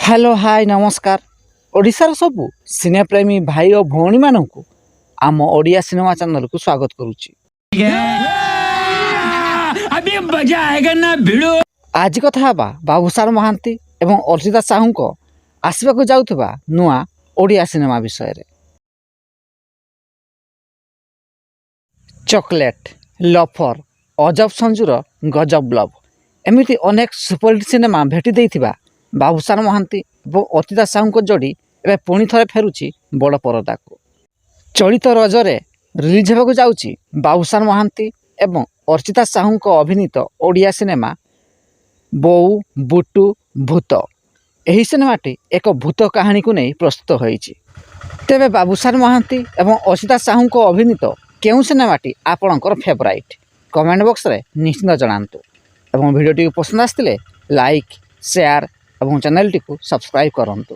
Hello hi नमस्कार। ओडिशार सबु सिनेप्रेमी भाई और भौणी मानू आम ओडिया सिनेमा चैनल को स्वागत करुच्ची। अभी मजा आएगा ना भिड़ो। आज कथा हबा बाबूसार महांती एवं अर्चिता साहू को आसवाक जाउथबा नुआ ओडिया सिनेमा विषय रे। चॉकलेट, लफर, अजब संजूर गजब लव एमिति अनेक सुपरहिट सिनेमा भेटी देइथिबा बाबूसार महांती और अर्चिता साहू जोड़ी एवं पुणी थे फेरुची बड़ परदा को। चलित रजरे रिलीज होगा जाउची बाबूसार महांती एवं अर्चिता साहू अभिनीत ओडिया सिनेमा बोऊ बुटू भूत। यही सिनेमाटी एक भूत कहानी को नहीं प्रस्तुत होईची। तेबे बाबूसार महांती एवं अर्चिता साहू अभिनीत केउ सिनेमाटी आपणकर फेवराइट कमेंट बॉक्स रे निश्चित जनातु एवं वीडियोटी पसंद आसतिले लाइक शेयर और चैनल टी को सब्सक्राइब करंतु।